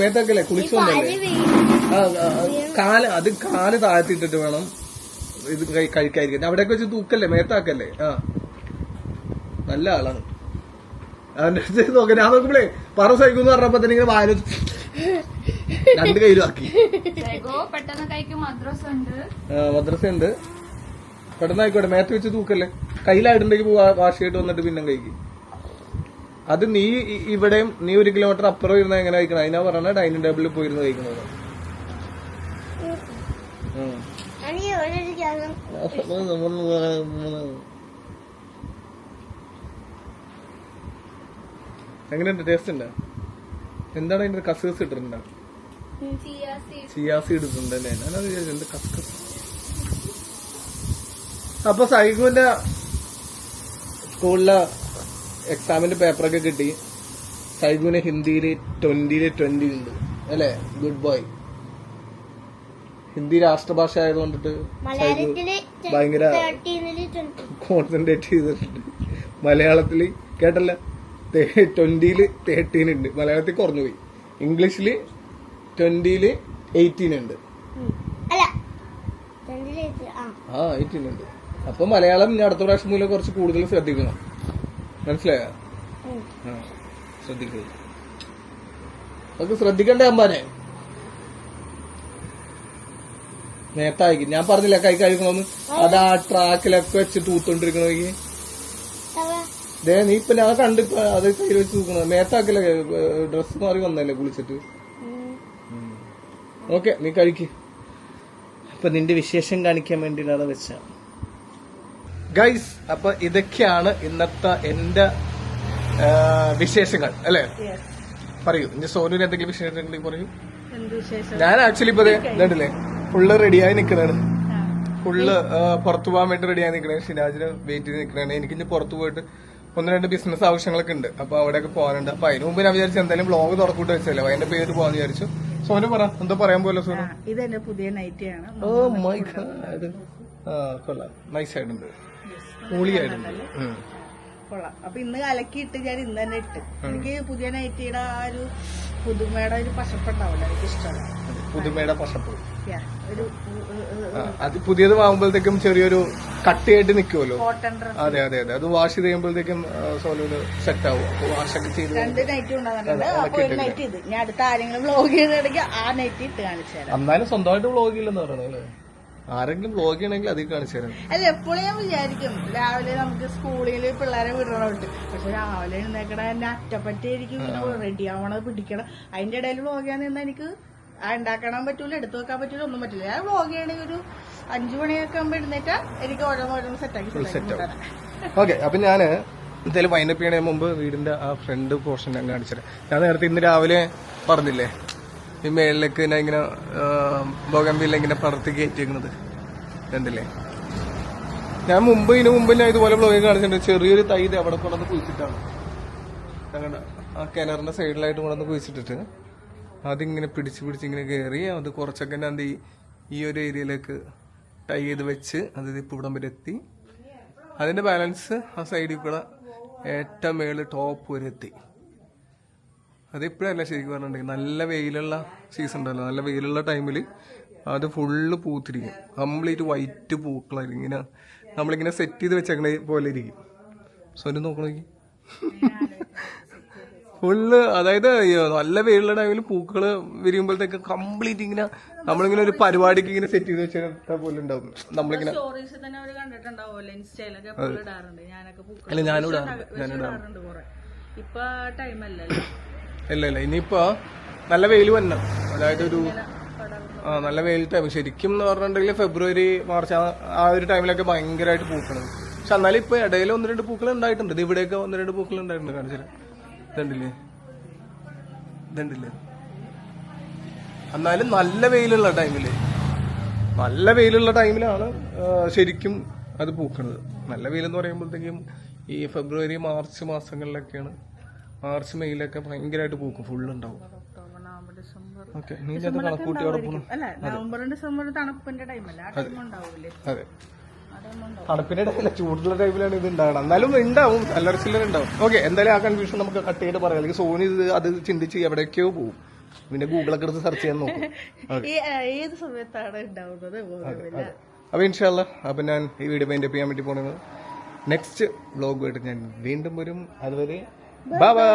മേത്താക്കല്ലേ കുളിച്ചു വന്നല്ലേ. കാല് താഴ്ത്തിട്ടിട്ട് വേണം ഇത് കഴിക്കാതിരിക്കാൻ. അവിടെയൊക്കെ വെച്ച് തൂക്കല്ലേ, മേത്താക്കല്ലേ. നല്ല ആളാണ്. അവന്റെ അടുത്ത് നോക്കാം. ഞാൻ നോക്കുമ്പോഴേ പറ സൈക്കുന്ന് പറഞ്ഞപ്പോ തന്നെ ഇങ്ങനെ വായ 2 കയ്യിലും ആക്കി. മദ്രസ ഉണ്ട്. പെട്ടെന്ന് ആയിക്കോട്ടെ. മേത്ത് വെച്ച് തൂക്കല്ലേ. കയ്യിലായിട്ടുണ്ടെങ്കിൽ വാഷ് ചെയ്തിട്ട് വന്നിട്ട് പിന്നെ കഴിക്കും. അത് നീ ഇവിടെയും നീ 1 കിലോമീറ്റർ അപ്പുറം ഇരുന്ന് എങ്ങനെ കഴിക്കണം? അതിനാ പറഞ്ഞ ഡൈനിങ് ടേബിളിൽ പോയിരുന്ന് കഴിക്കുന്നത്. എങ്ങനെയുണ്ട്? ടേസ്റ്റ് ഉണ്ടോ? എന്താണ് അതിന്റെ കസ്കസ് ഇട്ടിട്ടുണ്ടോ? ചിയാസി ഇട്ടിട്ടുണ്ടല്ലേ. ഞാനത് എന്ത് കസ്കസ്. അപ്പൊ സൈഗുവിന്റെ സ്കൂളിലെ എക്സാമിന്റെ പേപ്പറൊക്കെ കിട്ടി. സൈഗുവിന് ഹിന്ദിയില് 20 ഉണ്ട് അല്ലേ? Good boy. ഹിന്ദി രാഷ്ട്രഭാഷ ആയതുകൊണ്ടിട്ട് സൈഗു ഭയങ്കര കോൺസെൻട്രേറ്റ് ചെയ്തിട്ടുണ്ട്. മലയാളത്തില് കേട്ടല്ല 20 13 ഉണ്ട്. മലയാളത്തിൽ കുറഞ്ഞുപോയി. ഇംഗ്ലീഷില് 20 18 ഉണ്ട്. 18 ഉണ്ട്. അപ്പൊ മലയാളം ഇനി അടുത്ത പ്രാവശ്യം മൂലം കുറച്ച് കൂടുതൽ ശ്രദ്ധിക്കണം. മനസ്സിലായോ? ശ്രദ്ധിക്കുക. അതൊക്കെ ശ്രദ്ധിക്കണ്ടേ അമ്പാനെ? നേത്തായിരിക്കും. ഞാൻ പറഞ്ഞില്ല കൈ കഴുകണമെന്ന്. അത് ആ ട്രാക്കിലൊക്കെ വെച്ച് തൂത്തോണ്ടിരിക്കണമെങ്കിൽ നീ ഇപ്പൊ ഞാൻ കണ്ടിപ്പോ അത് കയ്യിൽ വെച്ച് തൂക്കണം. നേത്താക്കല്ലേ. ഡ്രസ് മാറി വന്നല്ലേ കുളിച്ചിട്ട്. ഓക്കെ, നീ കഴിക്ക്. അപ്പൊ നിന്റെ വിശേഷം കാണിക്കാൻ വേണ്ടിയിട്ടാണ് വെച്ച. ഗൈസ്, അപ്പൊ ഇതൊക്കെയാണ് ഇന്നത്തെ എന്റെ വിശേഷങ്ങൾ അല്ലേ? പറയൂ. ഇനി സോനുവിന് എന്തെങ്കിലും വിശേഷം പറയൂ. ഞാൻ ആക്ച്വലി ഇപ്പൊ ഇതല്ലേ ഫുള്ള് റെഡിയായി നിക്കണാണ്. ഫുള്ള് പുറത്തു പോകാൻ വേണ്ടി റെഡിയായി നിക്കണേ. ഷിനാജിന് വെയിറ്റ് ചെയ്ത് നിക്കണാണ്. എനിക്ക് ഇനി പുറത്തു പോയിട്ട് 1-2 ബിസിനസ് ആവശ്യങ്ങളൊക്കെ ഉണ്ട്. അപ്പൊ അവിടെയൊക്കെ പോകാനുണ്ട്. അപ്പൊ അതിന് മുമ്പ് ഞാൻ വിചാരിച്ചു എന്തായാലും വ്ളോഗ് തുറക്കൂട്ട് വെച്ചല്ലേ, അതിന്റെ പേര് പോകാന്ന് വിചാരിച്ചു. സോനു പറ, എന്താ പറയാൻ പോലെ സോനു? ഇതെന്റെ പുതിയ നൈറ്റിയാണ്. Oh my God. കൊള്ളാം. നൈസ് ആയിട്ടുണ്ട്. പൊളിയായിട്ടുണ്ട്. കൊള്ളാം. അപ്പൊ ഇന്ന് കലക്കിയിട്ട് ഞാൻ ഇന്ന് തന്നെ ഇട്ട്. എനിക്ക് പുതിയ നൈറ്റിയുടെ ആ ഒരു പുതുമയുടെ ഒരു പശപ്പുണ്ടാവില്ല, എനിക്ക് ഇഷ്ടമല്ല. പുതുമയുടെ പശപ്പ് അത് പുതിയത് വാങ്ങുമ്പോഴത്തേക്കും ചെറിയൊരു കട്ടിയായിട്ട് നിൽക്കുമല്ലോ. അതെ അതെ അതെ. അത് വാഷ് ചെയ്യുമ്പോഴത്തേക്കും സോനുവിന് സെറ്റ് ആവും. അപ്പൊ വാഷൊക്കെ ചെയ്ത് 2 നൈറ്റ് ഉണ്ടാകുന്നുണ്ട്. അപ്പൊ ഒരു നൈറ്റ് ഇത് ഞാൻ അടുത്ത ആരെങ്കിലും വ്ളോഗ് ചെയ്തിട്ടുണ്ടെങ്കിൽ ആ നൈറ്റ് ഇട്ട് കാണിച്ചു തരാം. എന്നാലും സ്വന്തമായിട്ട് വ്ളോഗ് ഇല്ലെന്ന് പറയണേ അല്ലേ? ആരെങ്കിലും വ്ളോഗ് ചെയ്യണമെങ്കിൽ അതിൽ കാണിച്ചു തരാം. അല്ല, എപ്പോഴും ഞാൻ വിചാരിക്കും രാവിലെ നമുക്ക് സ്കൂളിൽ പിള്ളേരെ വിടണോട്ട്. പക്ഷെ രാവിലെ എഴുന്നേക്കണ എന്നെ അറ്റപ്പറ്റിയായിരിക്കും റെഡി ആവണത് പിടിക്കണം. അതിന്റെ ഇടയിൽ വ്ളോഗ് ചെയ്യാൻ നിന്നാ എനിക്ക് ഉണ്ടാക്കാൻ പറ്റൂല, എടുത്തു വെക്കാൻ പറ്റൂല, ഒന്നും പറ്റില്ല. ഞാൻ വ്ളോഗ് ചെയ്യണമെങ്കിൽ ഒരു 5 മണിയൊക്കെ ആകുമ്പോ എഴുന്നേറ്റാ എനിക്ക് ഓരോന്നോരോന്ന് സെറ്റാക്കി. ഓക്കെ, അപ്പൊ ഞാന് എന്തായാലും വൈൻഡപ്പ് ചെയ്യണതിന് മുമ്പ് വീടിന്റെ ആ ഫ്രണ്ട് പോർഷൻ ഞാൻ കാണിച്ചത്. ഞാൻ നേരത്തെ ഇന്ന് രാവിലെ പറഞ്ഞില്ലേ ഈ മേളിലേക്ക് ഇങ്ങനെ ബോഗൻവില്ല ഇങ്ങനെ പടർത്തി കയറ്റിയേക്കുന്നത് കണ്ടില്ലേ? ഞാൻ ഇതിനു മുമ്പ് ഞാൻ ഇതുപോലെ ബ്ലോഗ് കാണിച്ചിട്ടുണ്ട്. ചെറിയൊരു തൈ അവിടെ കൊണ്ടുവന്ന് കുഴിച്ചിട്ടാണ്. ഞങ്ങളുടെ ആ കിണറിന്റെ സൈഡിലായിട്ട് കൊണ്ടുവന്ന് കുഴിച്ചിട്ടിട്ട് അതിങ്ങനെ പിടിച്ച് ഇങ്ങനെ കയറി അത് കുറച്ചൊക്കെ ഞാൻ ഈ ഒരു ഏരിയയിലേക്ക് ടൈ ചെയ്ത് വെച്ച് അത് ഇപ്പം ഇവിടം വരെ എത്തി. അതിന്റെ ബാലൻസ് ആ സൈഡിൽ കൂടെ ഏറ്റവും മേള് ടോപ്പ് വരെ എത്തി. അതിപ്പോഴല്ല ശരിക്കും പറഞ്ഞിട്ടുണ്ടെങ്കിൽ നല്ല വെയിലുള്ള സീസൺ ഉണ്ടല്ലോ, നല്ല വെയിലുള്ള ടൈമിൽ അത് ഫുള്ള് പൂത്തിരിക്കും. കംപ്ലീറ്റ് വൈറ്റ് പൂക്കളായിരിക്കും. ഇങ്ങനെ നമ്മളിങ്ങനെ സെറ്റ് ചെയ്ത് വെച്ചേക്കണ പോലെ ഇരിക്കും. സോ ഒരു നോക്കണോക്കി ഫുള്ള്. അതായത് നല്ല വെയിലുള്ള ടൈമിൽ പൂക്കള് വിരിയുമ്പോഴത്തേക്ക് കംപ്ലീറ്റ് ഇങ്ങനെ നമ്മളിങ്ങനെ ഒരു പരിപാടിക്ക് ഇങ്ങനെ സെറ്റ് ചെയ്ത് വെച്ച പോലെ ഉണ്ടാവും. നമ്മളിങ്ങനെ അല്ല ഞാനിടാറുണ്ട്. ഇല്ല ഇനിയിപ്പോ നല്ല വെയിൽ വരണം. അതായത് ഒരു നല്ല വെയിൽ ടൈം ശരിക്കും എന്ന് പറഞ്ഞിട്ടുണ്ടെങ്കിൽ ഫെബ്രുവരി മാർച്ച് ആ ഒരു ടൈമിലൊക്കെ ഭയങ്കരമായിട്ട് പൂക്കണം. പക്ഷെ എന്നാലും ഇപ്പൊ ഇടയിൽ 1-2 പൂക്കൾ ഉണ്ടായിട്ടുണ്ട്. ഇത് ഇവിടെയൊക്കെ 1-2 പൂക്കൾ ഉണ്ടായിട്ടുണ്ട്. കാണിച്ചില്ല, ഇതുണ്ടില്ലേ? എന്നാലും നല്ല വെയിലുള്ള ടൈമിലാണ് ശരിക്കും അത് പൂക്കുന്നത്. നല്ല വെയിലെന്ന് പറയുമ്പോഴത്തേക്കും ഈ ഫെബ്രുവരി മാർച്ച് മാസങ്ങളിലൊക്കെയാണ് മാർച്ച് മെയ്യിലൊക്കെ ഭയങ്കരമായിട്ട് പൂക്കും, ഫുള്ള് ഉണ്ടാവും. ഒക്ടോബർ നവംബർ ഡിസംബർ ഓക്കെ, നീ ഇത് കണക്കൂട്ടി ഉറപ്പുന്നു. അല്ല നവംബറും ഡിസംബറും തണുപ്പിന്റെ ടൈമല്ല, ആ ടൈം ഉണ്ടാവൂലേ? അതെ, തണുപ്പിന്റെ ടൈമില്ല, ചൂടുള്ള ടൈമിലാണ് ഇത് ഉണ്ടാകണം. എന്നാലും ഉണ്ടാവും, അല്ലറ ചില്ലറ ഉണ്ടാവും. ഓക്കെ, എന്തായാലും ആ കൺഫ്യൂഷൻ നമുക്ക് കട്ട് ചെയ്ത് പറയാം, അല്ലെങ്കിൽ സോണി ഇത് അത് ചിന്തിച്ച് എവിടേക്കോ പോകും, പിന്നെ ഗൂഗിളൊക്കെ എടുത്ത് സെർച്ച് ചെയ്യാൻ നോക്കും. ഏത് സമയത്താണ് ഉണ്ടാവുന്നത് ബോധമില്ല. അപ്പൊ ഇൻഷാല്ല, അപ്പൊ ഞാൻ ഈ വീഡിയോ മൈൻഡ് ചെയ്യാൻ വേണ്ടി പോണത് നെക്സ്റ്റ് വ്ലോഗുമായിട്ട് ഞാൻ വീണ്ടും വരും. അതുവരെ ബൈ ബൈ.